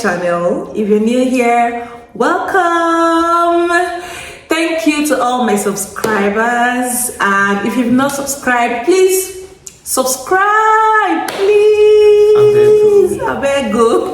channel. If you're new here, welcome. Thank you to all my subscribers, and if you've not subscribed, please subscribe, please. I beg you.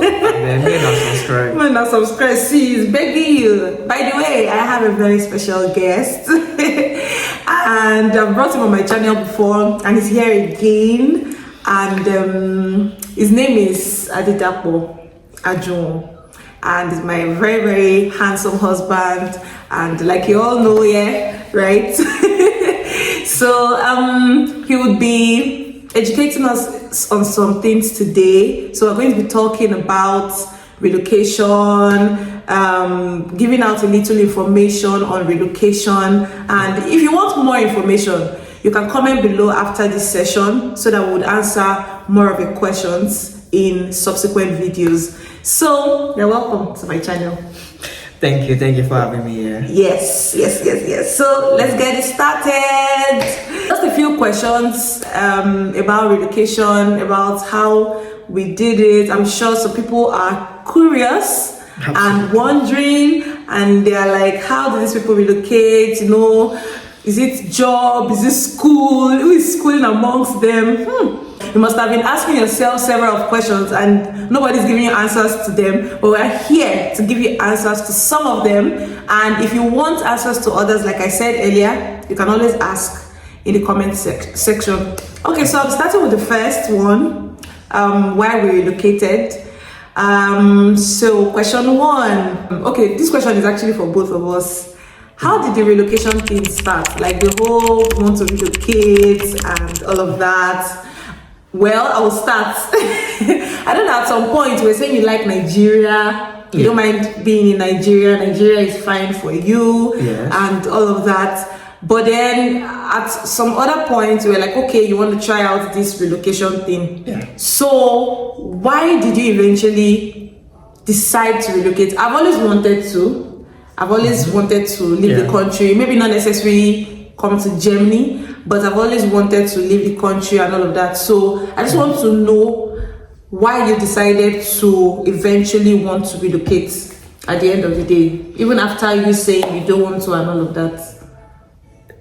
May not subscribe. See, he's begging you. By the way, I have a very special guest, and I've brought him on my channel before, and he's here again. And his name is Adedapo, and he's my very, very handsome husband, and like you all know, yeah, right? So he would be educating us on some things today. So we're going to be talking about relocation, giving out a little information on relocation, and if you want more information, you can comment below after this session so that we would answer more of your questions in subsequent videos. So you're welcome to my channel. Thank you for having me here. Yes. So let's get it started. Just a few questions about relocation, about how we did it. I'm sure some people are curious. Absolutely. And wondering, and they're like, how do these people relocate? You know, is it job? Is it school? Who is schooling amongst them? You must have been asking yourself several questions and nobody's giving you answers to them, but we're here to give you answers to some of them. And if you want answers to others, like I said earlier, you can always ask in the comment section. Okay, so I'm starting with the first one, why we relocated. So question one. Okay, this question is actually for both of us. How did the relocation thing start? Like the whole want to relocate and all of that. Well, I will start. I don't know, at some point you were saying you like Nigeria. You don't mind being in Nigeria. Nigeria is fine for you, yes, and all of that. But then at some other point you were like, okay, you want to try out this relocation thing. Yeah. So why did you eventually decide to relocate? I've always wanted to leave the country, maybe not necessarily come to Germany, but I've always wanted to leave the country and all of that. So I just want to know why you decided to eventually want to relocate at the end of the day, even after you say you don't want to and all of that.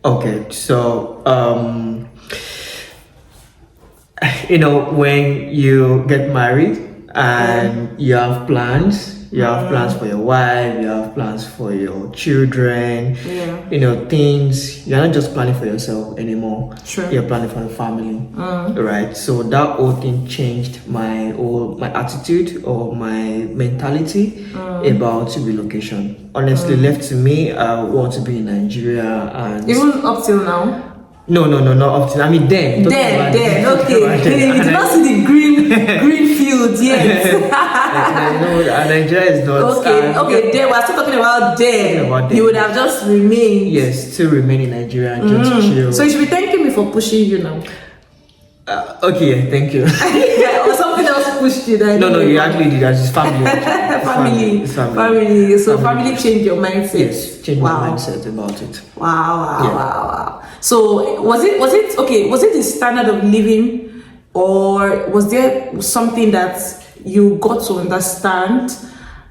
Okay, so you know, when you get married and you have plans. You have plans for your wife, you have plans for your children, you know, things. You're not just planning for yourself anymore. Sure. You're planning for the family, right? So that whole thing changed my attitude or my mentality about relocation. Honestly, left to me, I want to be in Nigeria. And even up till now? No, not up till. I mean, then. Okay. You did not see the green field yet. No, Nigeria is not. Okay. Then we're still talking about then. You would have just remained. Yes, still remain in Nigeria and just chill. So you should be thanking me for pushing you now. Okay, thank you. Or something else pushed you. No, you actually did. That's just family. Family. So family changed your mindset. Yes, changed my mindset about it. Wow. So was it the standard of living, or was there something that you got to understand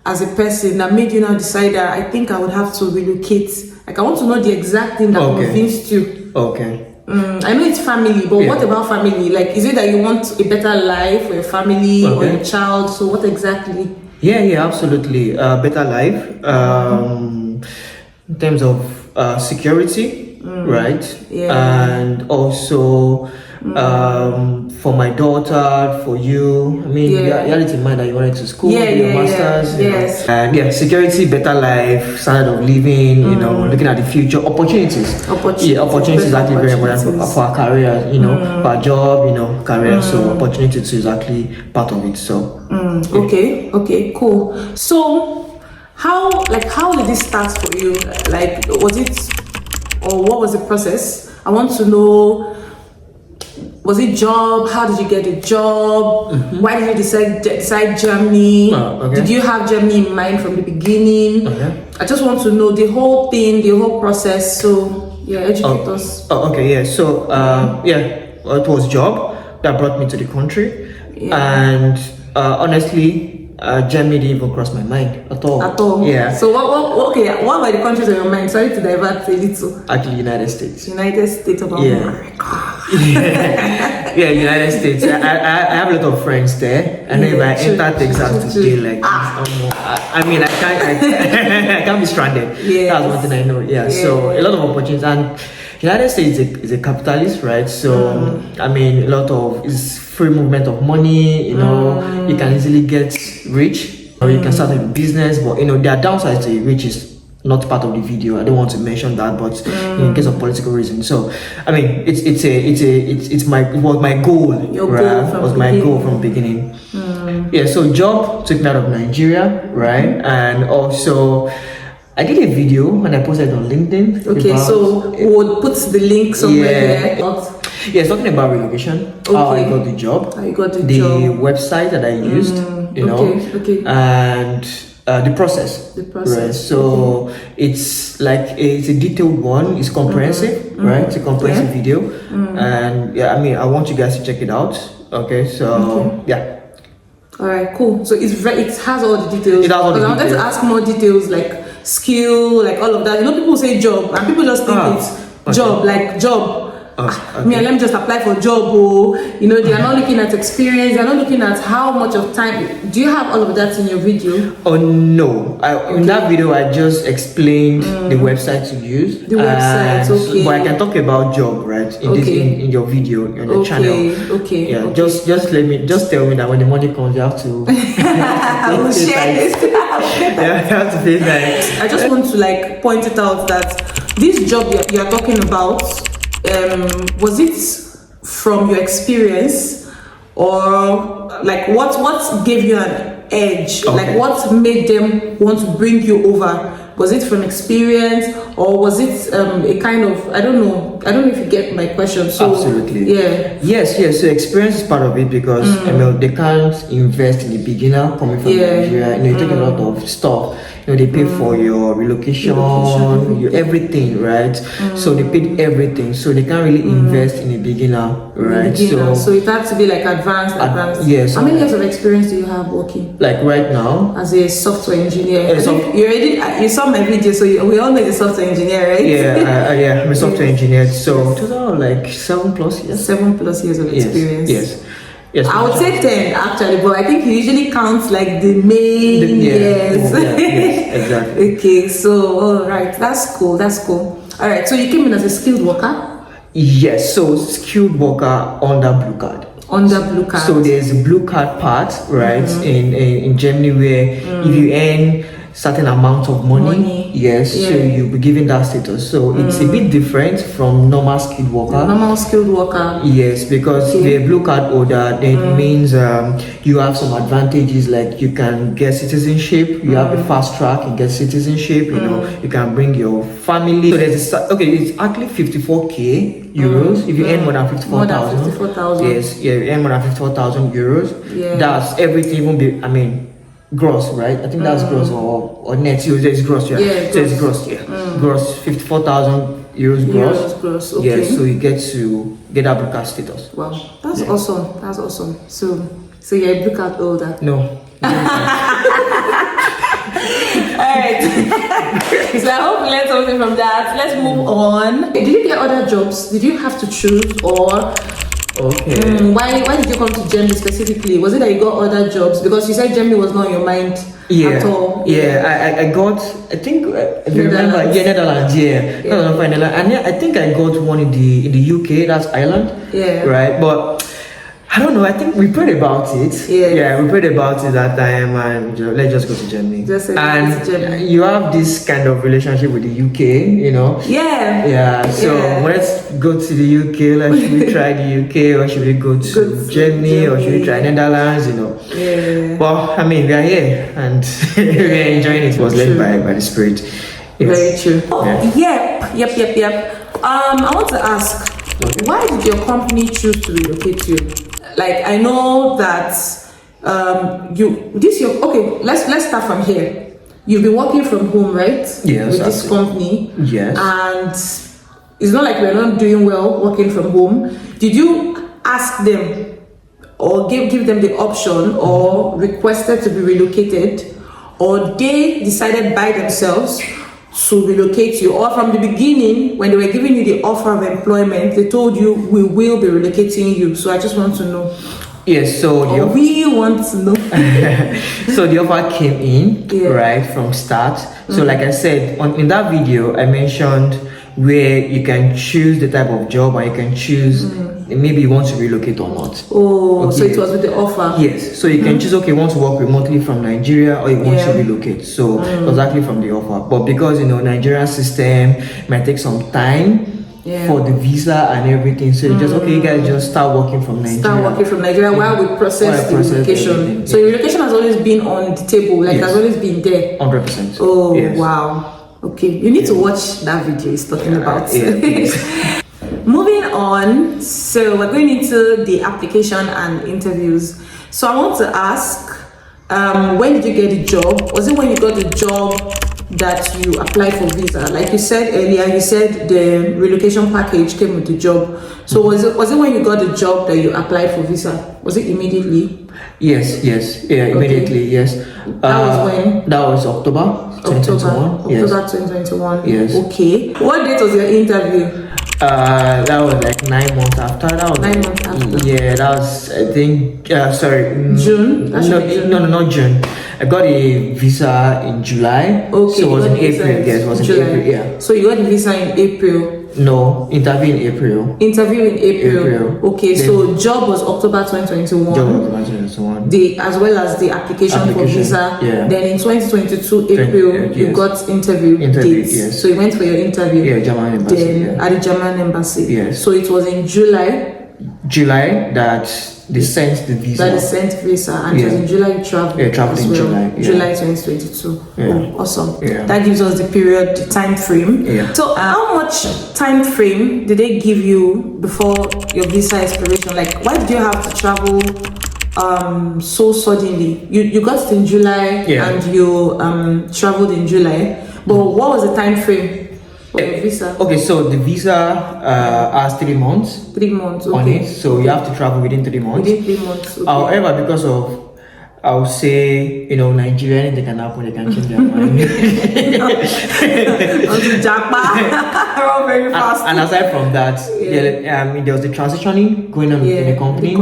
as a person that made you now decide that I think I would have to relocate? Like, I want to know the exact thing that convinced you. Okay. I know it's family, but what about family? Like, is it that you want a better life for your family or your child? So what exactly? Yeah, absolutely. Better life. In terms of security, right? Yeah. And also for my daughter, for you. I mean, you had it in mind that you wanted to school, your masters. Yes. And security, better life, standard of living, you know, looking at the future, opportunities. Opportunities is actually very important for our career, you know, for our job, you know, career. So opportunities is actually part of it. So okay, cool. So how did this start for you? Like, was it, or what was the process? I want to know. Was it job? How did you get a job? Why did you decide Germany? Did you have Germany in mind from the beginning? I just want to know the whole thing, the whole process. So educate us. So it was job that brought me to the country, and honestly, Germany didn't even cross my mind at all. At all. Yeah. So what were the countries on your mind? Sorry to divert a little. Actually, United States. United States of America. Yeah, United States. I have a lot of friends there. And if I enter Texas today, like I mean, I can't be stranded. Yes. That's one thing I know. Yeah. So a lot of opportunities, and United States is a capitalist, right? So I mean, a lot of is free movement of money. You know, you can easily get rich, or you can start a business. But you know, there are downsides to it, which is not part of the video. I don't want to mention that, but in case of political reasons. So I mean, it was my goal. Your right? goal Was my goal from the beginning. Yeah. So job took me out of Nigeria, right? And also I did a video and I posted it on LinkedIn. Okay, so we'll put the link somewhere there. Yeah, it's talking about relocation. Okay. How I got the job. How you got the job. website that I used. You know. Okay. And the process. Right. So it's a detailed one. It's comprehensive, right? It's a comprehensive video, and yeah, I mean, I want you guys to check it out. Okay. So yeah. All right, cool. So it has all the details. It has all the details. I wanted to ask more details, like skill, like all of that. You know, people say job, and people just think it's job, like job. Me, let me just apply for a job. Or you know, they are not looking at experience. They are not looking at how much of time. Do you have all of that in your video? Oh no! In that video, I just explained the website to use. The website, okay. But I can talk about job, right? In your video on the channel. Okay. Yeah. Just tell me that when the money comes, you have to. I will share this. Yeah, you have to pay that. I just want to like point it out that this job you are talking about. Was it from your experience, or like what gave you an edge? Okay. Like what made them want to bring you over? Was it from experience, or was it a kind of I don't know if you get my question. So, absolutely. Yeah. Yes. So experience is part of it because you know they can't invest in a beginner coming from Nigeria. You know, you take a lot of stuff. You know, they pay for your relocation, your everything, right? So they paid everything, so they can't really invest in a beginner, right? So it had to be like advanced. Yes. How many years of experience do you have working? Like right now, as a software engineer. You saw my video, so we all know the software engineer, right? Yeah, I'm a software engineer. So total like 7+ years. 7+ years of experience. Yes, I would say 10 actually, but I think he usually counts like the main years. Yes, exactly. Okay, so all right, that's cool. All right, so you came in as a skilled worker. Yes, so skilled worker under blue card. Under blue card. So there's a blue card part, right? In Germany where if you earn certain amount of money, so you'll be given that status. So it's a bit different from normal skilled worker. Yes, because the blue card holder then means you have some advantages, like you can get citizenship, you have a fast track, you get citizenship, you know, you can bring your family. So there's it's actually 54k euros if you earn more than 54,000. Yes, you earn more than 54,000 euros. Yeah. That's everything gross, right? I think that's gross or net. So it's gross, Yeah, so it's gross, gross 54,000 euros gross. Okay. Yeah, so you get to get that blue card status. Wow, that's awesome. So you're a blue card holder. No. Alright. So I hope we learned something from that. Let's move on. Did you get other jobs? Did you have to choose, or why did you come to Germany specifically? Was it that you got other jobs? Because you said Germany was not on your mind at all. I got, I think, if you remember, Netherlands, and I think I got one in the UK, that's Ireland, right? But I don't know, I think we prayed about it. Yeah, we prayed about it that time, and let's just go to Germany. You have this kind of relationship with the UK, you know? So let's go to the UK, like should we try the UK, or should we go to Germany, or should we try Netherlands, you know? Well, I mean, we are here, and we're enjoying it. It was led by the Spirit. Very true. Yep. I want to ask, why did your company choose to relocate you? Like, I know that let's start from here. You've been working from home, right? Yes. With this company. Yes. And it's not like we're not doing well working from home. Did you ask them, or give them the option, or requested to be relocated, or they decided by themselves to relocate you, or from the beginning when they were giving you the offer of employment they told you we will be relocating you? So I just want to know. Yes, so we want to know. So the offer came in right from start. So like I said in that video, I mentioned where you can choose the type of job, and you can choose maybe you want to relocate or not. So it was with the offer. Yes, so you can choose, okay, you want to work remotely from Nigeria, or you want to relocate. So it was actually from the offer, but because Nigerian system might take some time for the visa and everything, so you just you guys just start working from Nigeria. While we process the relocation. Everything. So relocation has always been on the table, like has always been there. 100%. Oh wow. Okay, you need to watch that video he's talking about. Moving on, so we're going into the application and interviews. So I want to ask, when did you get the job? Was it when you got the job that you applied for visa? Like you said earlier, you said the relocation package came with the job. So was it when you got the job that you applied for visa? Was it immediately? Yes, immediately, yes. That was when? That was October 2021. October 2021. Yes. Okay. What date was your interview? That was like 9 months after. That was 9 months after. Yeah, that was, I think, June? No, not June. I got a visa in July. Okay. So it was in April. Yes, it was in April. Yeah. So you got the visa in April? No, interview in April. Interview in April. Okay, then, so job was October 2021. Job was October 2021. As well as the application for visa. Yeah. Then in 2022 April, you got interview dates. Yes. So you went for your interview. Yeah, German embassy. Then at the German embassy. Yes. So it was in July that they sent the visa. That they sent visa, and it was in July you traveled. Yeah, traveled in July. Yeah. July 2022. Yeah. Oh, awesome. Yeah. That gives us the period, the time frame. Yeah. So how much time frame did they give you before your visa expiration? Like, why did you have to travel so suddenly? You got it in July and you traveled in July. But what was the time frame? Visa. Okay, so the visa has 3 months. 3 months, okay. On it, so you have to travel within 3 months. Within 3 months. Okay. However, because of, I would say, Nigeria, anything can happen, they can change their mind. Onto Japan, very fast. And aside from that, there was the transitioning going on in the company.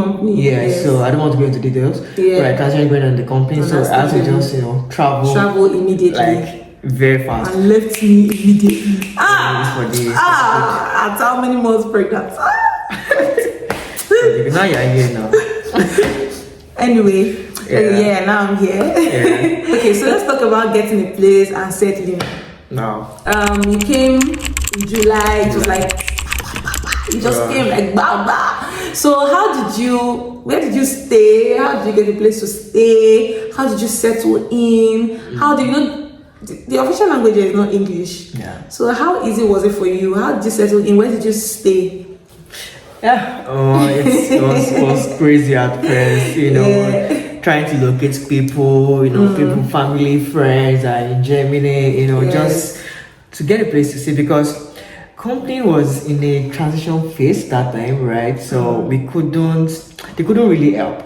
So I don't want to go into details. But transitioning going on in the company, so I have to just travel immediately. Like, very fast. And left me immediately. At how many months pregnant? Now you're here now. Anyway, now I'm here. Okay, so let's talk about getting a place and settling. No. You came in July. It was like you just came like baba. So where did you stay? How did you get a place to stay? How did you settle in? How do you know? The official language is not English. Yeah. So how easy was it for you? How did you settle in? Where did you stay? Yeah. It was crazy at first, trying to locate people, people, family, friends in Germany, just to get a place to stay, because company was in a transition phase that time, right? So they couldn't really help.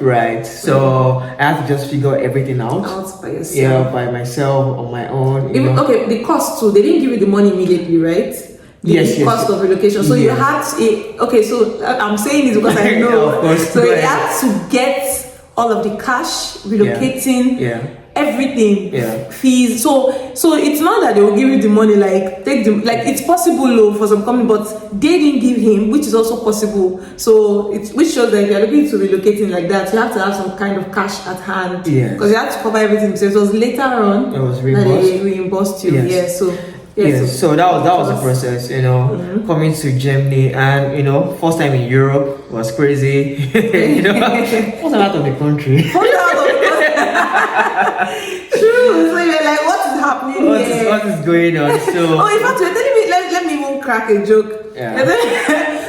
Right. So I had to just figure everything out by yourself. Yeah, by myself, on my own. Okay, the cost too. They didn't give you the money immediately, right? The cost of relocation. So you had to, so I'm saying this because I know. Of course. So you had to get all of the cash, relocating, everything, fees. So it's not that they will give you the money, it's possible for some company, but they didn't give him, which is also possible. So which shows that if you're looking to relocating like that, you have to have some kind of cash at hand, because you have to cover everything. So it was later on it was that they reimbursed you. So that was the process, coming to Germany, and first time in Europe was crazy. First out of the country. True. So you're like, what is happening here? What is going on? So in fact, you're telling me, let me even crack a joke.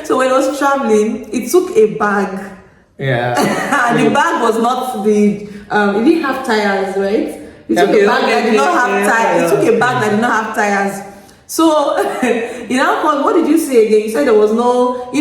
So when I was traveling, it took a bag. And the bag was not it didn't have tires, right? It took a bag that did not have tires. It took a bag that did not have tires. So you know, what did you say again? You said there was no,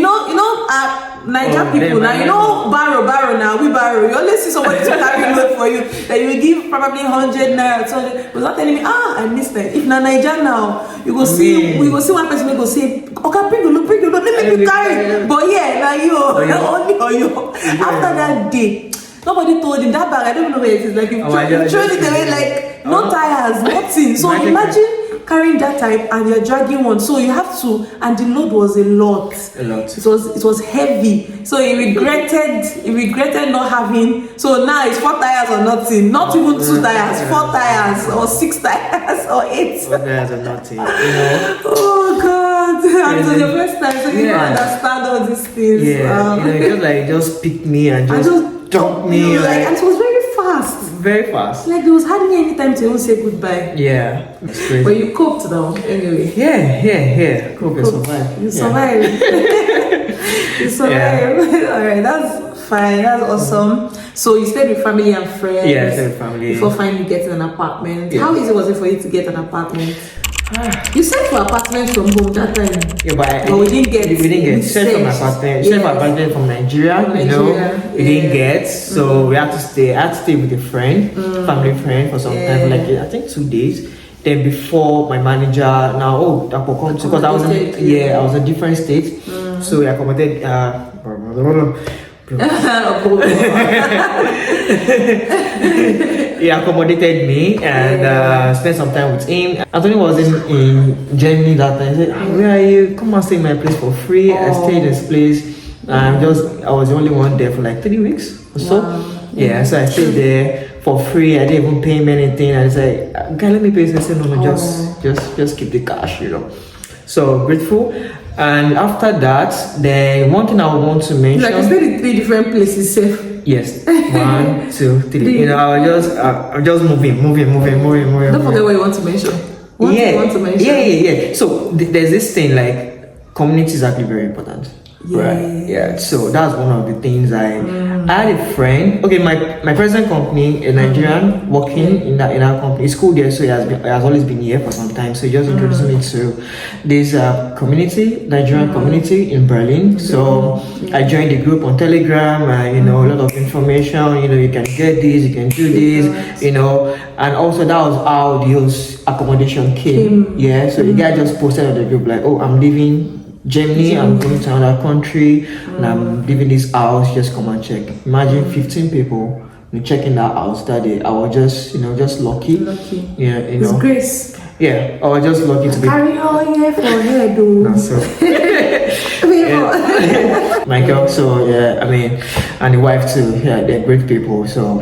Niger people now, barrow now, we borrow. You always see somebody to carry load for you that you will give probably 100 naira, 200. Was not telling me, I missed that. If na Niger now, we go see one person who go say, okay, bring the load, let me carry. But yeah, now you only or you. After that day, nobody told him that bag. I don't know where it is. Like you throw it away, like no tires, nothing. So imagine carrying that type and you're dragging one, so you have to, and the load was a lot. It was heavy, so he regretted not having. So now it's 4 tires or nothing, not even 2 tires, 4 tires or 6 tires or 8. 4 tires or nothing, Oh God! And it was your first time, so you don't understand all these things. It just picked me and just dumped me, and it was very fast. Very fast. Like there was hardly any time to even say goodbye. Yeah, it's crazy. But you coped now, anyway. Yeah. Cope and survive. You survived. You survived. Alright, that's fine. That's awesome. So you stayed with family and friends. Yeah, I stayed with family. Before finally getting an apartment. Yeah. How easy was it for you to get an apartment? You sent for apartment from home that time. Yeah, but we didn't get. We didn't get. Sent from apartment. Sent from apartment from Nigeria. We didn't get. So we had to stay. I had to stay with a friend, family friend, for some time, like I think 2 days. Then before my manager now, Dapo come to, because I was in a different state, so we accommodated. He accommodated me and spent some time with him. Anthony was in Germany that time. He said, where are you? Come and stay in my place for free. I stayed in this place. I was the only one there for like 3 weeks or so. Yeah, so I stayed there for free. I didn't even pay him anything. I was like, okay, let me pay you. I said, no, just keep the cash, So grateful. And after that, then one thing I want to mention. Like I stayed in 3 different places, safe. Yes, 1, 2, 3. I'm just moving. Don't forget what you want to mention. What you want to mention. Yeah. So there's this thing like community is actually very important. Right. Yeah. So that's one of the things I had a friend. Okay, my present company, a Nigerian working in our company, is cool there. So he has always been here for some time. So he just introduced me to this Nigerian community in Berlin. So I joined the group on Telegram. A lot of information. You can get this, you can do this. And also that was how the whole accommodation came. Yeah. So the guy just posted on the group like, oh, I'm leaving Germany, I'm going to another country and I'm leaving this house, just come and check. Imagine 15 people checking that house that day. I was just lucky. Yeah, It's grace. Yeah, I was just lucky to be. Carry on here for here, dude. Michael, so and the wife too. Yeah, they're great people. So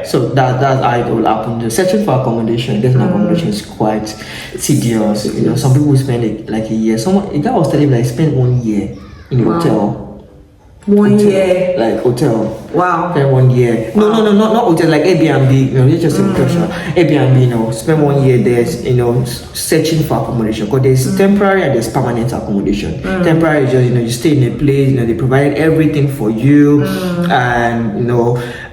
so that's how it all happened. Searching for accommodation, getting accommodation is quite tedious. Some people spend it like a year. A guy was telling me like spent 1 year in a hotel. 1 year, like hotel. Wow. Spend 1 year. No, not hotel, like Airbnb. It's just a question. Airbnb, spend 1 year there, searching for accommodation. Because there's temporary and there's permanent accommodation. Temporary is just you stay in a place. They provide everything for you, and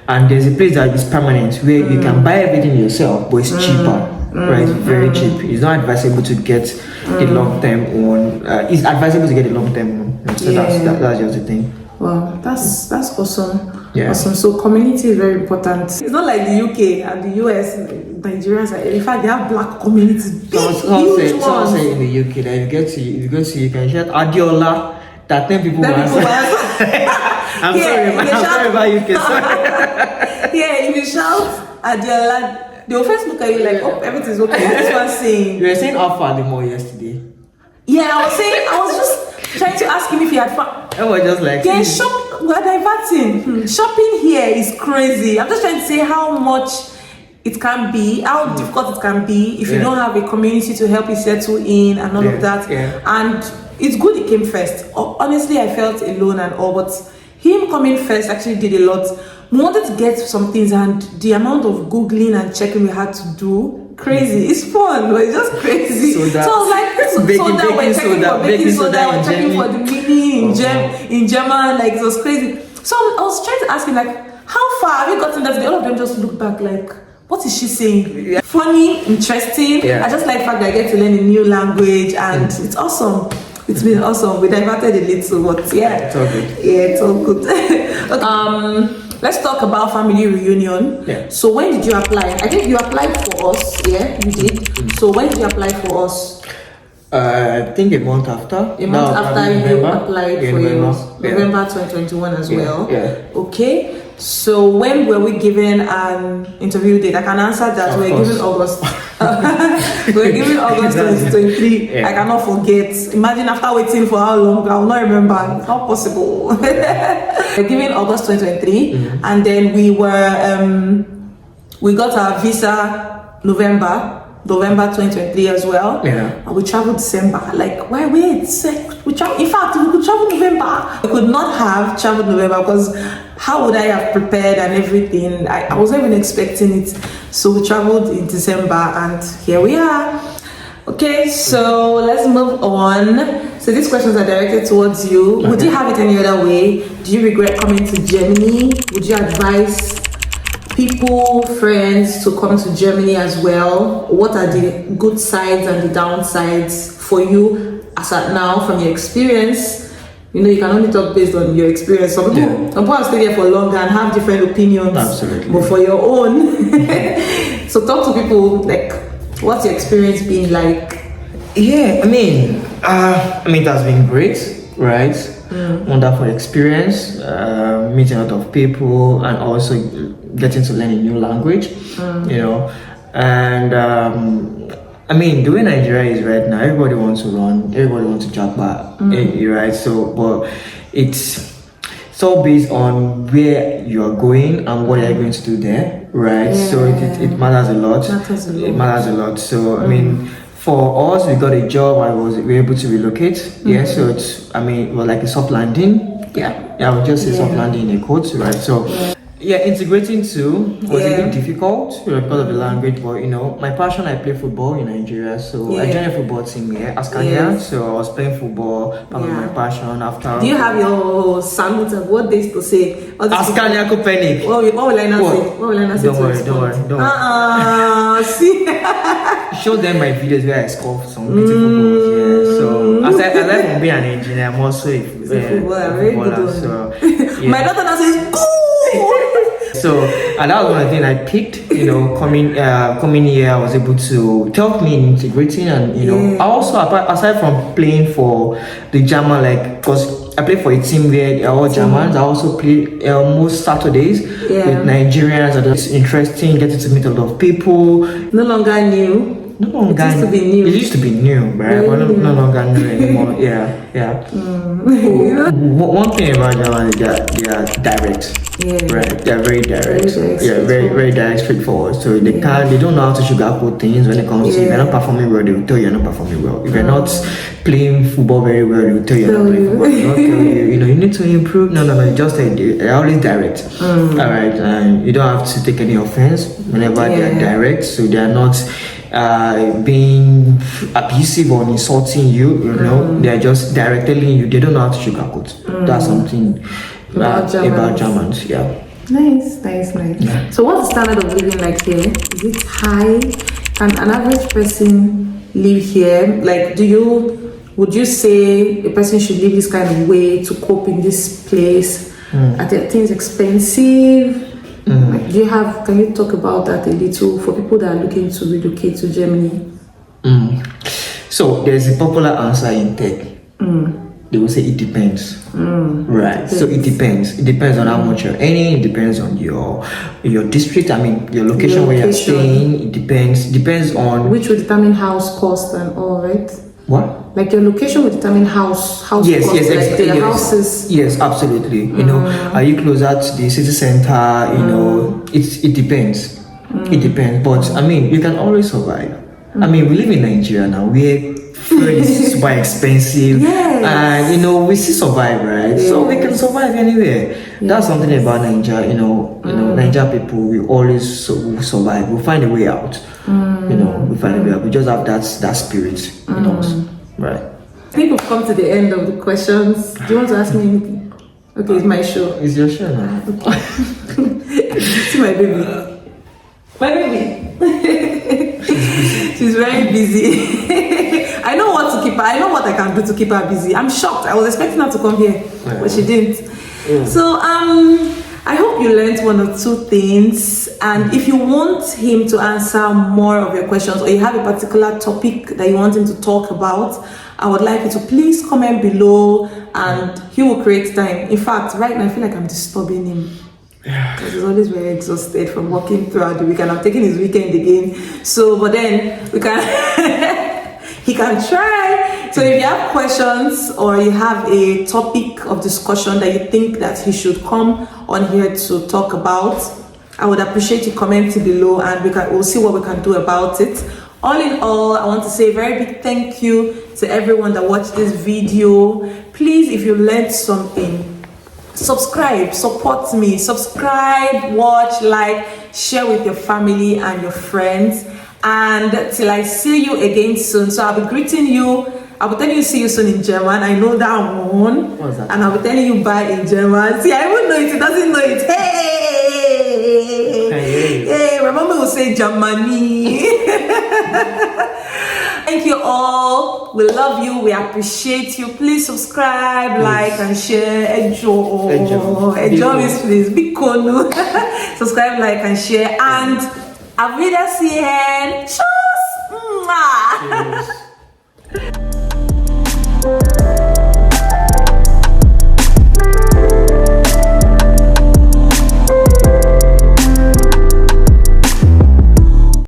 and there's a place that is permanent where you can buy everything yourself, but it's cheaper. Right, very cheap. It's not advisable to get the long term one. It's advisable to get the long term one. So that's just the thing. Wow, that's awesome. Yeah. Awesome. So community is very important. It's not like the UK and the US. Nigerians are, in fact, they have black communities. Someone say in the UK that you can shout Adeola. That 10 people will answer. I'm sorry about UK. Sorry. Yeah, if you shout Adeola, they will first look at you like, oh, everything's okay. This one saying. You were saying how far the more yesterday. Yeah, I was just trying to ask him if he had found. I was just like, we're diverting. Shopping here is crazy. I'm just trying to say how much it can be, how difficult it can be if you don't have a community to help you settle in and all of that. Yeah. And it's good it came first. Honestly, I felt alone and all, but him coming first actually did a lot. We wanted to get some things, and the amount of googling and checking we had to do, crazy. It's fun, but it's just crazy. So I was like, we're checking for baking soda, we're checking for the meaning in German, like it was crazy. So I was trying to ask him like, how far have you gotten that? All of them just looked back like, what is she saying? Funny, interesting. I just like the fact that I get to learn a new language, and it's awesome. It's been awesome. We diverted a little, but yeah. It's all good. Yeah, it's all good. Okay. Let's talk about family reunion. Yeah. So when did you apply? I think you applied for us. Yeah, you did. So when did you apply for us? I think a month after. A month after you applied for yours. Yeah. November 2021 as well. Yeah. Okay. So when were we given an interview date? I can answer that. We're given August. We're given August 2023. I cannot forget. Imagine after waiting for how long, I will not remember. It's not possible. We're given August 2023, and then we got our visa November 2023 as well. Yeah. And we traveled December. Like, why wait? We travel. In fact, we could travel November. We could not have traveled November because how would I have prepared and everything? I wasn't even expecting it. So we traveled in December, and here we are. Okay, so let's move on. So these questions are directed towards you. Okay. Would you have it any other way? Do you regret coming to Germany? Would you advise people, friends to come to Germany as well? What are the good sides and the downsides for you as at now from your experience? You know, you can only talk based on your experience. Some people stay there for longer and have different opinions. Absolutely. But for your own. So talk to people, like, what's your experience been like? Yeah, I mean, it has been great, right? Wonderful experience, meeting a lot of people, and also getting to learn a new language, you know. And I mean, the way Nigeria is right now, everybody wants to run, everybody wants to jump back, right? So, but it's all based on where you are going and what you're going to do there, right? Yeah. So it matters a lot. It matters a lot. So I mean, for us, we got a job and we were able to relocate. Yeah, so it's, I mean, it was like a soft landing. Yeah, I would just say soft landing in a quote, right? So yeah, integrating too was a bit difficult because of the language, but you know, my passion, I play football in Nigeria, so I joined a football team here, Askania, so I was playing football, part of my passion after. Do you have your salute and what they to say? Askania Kopenik. What will I not say? What will I not say? Don't worry. See? Show them my videos where I score some beautiful goals, yeah. So aside from being an engineer, I'm also a footballer, so my daughter now says, go! So, and that was one of the things I picked, you know, coming here, I was able to help me in integrating, and you know, I also, aside from playing for the German, like, because I play for a team where they're all Germans, I also play most Saturdays with Nigerians, and it's interesting, getting to meet a lot of people. No longer new. No longer. It used to be new. It used to be new, right? But no longer new anymore. Yeah. One thing about German is that they are direct. Right. They are very direct. Very direct, straightforward. So they don't know how to sugarcoat things when it comes to if you're not performing well, they will tell you you're not performing well. If you're not playing football very well, they will tell you you're not playing football. They will tell you, you know, you need to improve. No, just they're always direct. Alright, and you don't have to take any offense whenever they are direct. So they are not being abusive or insulting you, you know, they're just direct telling you, they don't know how to sugarcoat. That's something about Germans, Nice. Yeah. So what's the standard of living like here? Is it high? Can an average person live here? Like, would you say a person should live this kind of way to cope in this place? Are things expensive? Can you talk about that a little for people that are looking to relocate to Germany? So there's a popular answer in tech. They will say it depends. Right. So it depends. It depends on how much you're earning. It depends on your district. I mean, your location where you're staying. It depends on which will determine house cost and all, right? What? Like your location will determine house cost. Houses. Yes, absolutely. You know, are you closer to the city center? You know, it depends. It depends. But I mean, you can always survive. I mean, we live in Nigeria now. Where food is super expensive, and you know, we still survive, right? So we can survive anywhere. That's something about Nigeria. You know, Nigeria people, we always survive. We find a way out. You know, we find a way out. We just have that spirit in us, right? I think we've come to the end of the questions. Do you want to ask me anything? Okay, it's my show. It's your show now. See my baby. My baby. She's very busy. I know what to keep her. I know what I can do to keep her busy. I'm shocked. I was expecting her to come here, but she didn't. Yeah. So I hope you learned one or two things. And if you want him to answer more of your questions, or you have a particular topic that you want him to talk about, I would like you to please comment below, and he will create time. In fact, right now I feel like I'm disturbing him. Because he's always very exhausted from working throughout the week, and I'm taking his weekend again. So, but then we can, he can try. So if you have questions or you have a topic of discussion that you think that he should come on here to talk about, I would appreciate you commenting below, and we'll see what we can do about it. All in all, I want to say a very big thank you to everyone that watched this video. Please, if you learned something, subscribe, support me, subscribe, watch, like, share with your family and your friends. And till I see you again soon. So I'll be greeting you. I'll be telling you see you soon in German. I know that one. What's that? And I'll be telling you bye in German. See, I won't know it. He doesn't know it. Hey, my mama will say Germany. Thank you all. We love you. We appreciate you. Please subscribe, like, and share. Enjoy this, please. Big kono. Subscribe, like, and share. And Auf Wiedersehen. Tschüss.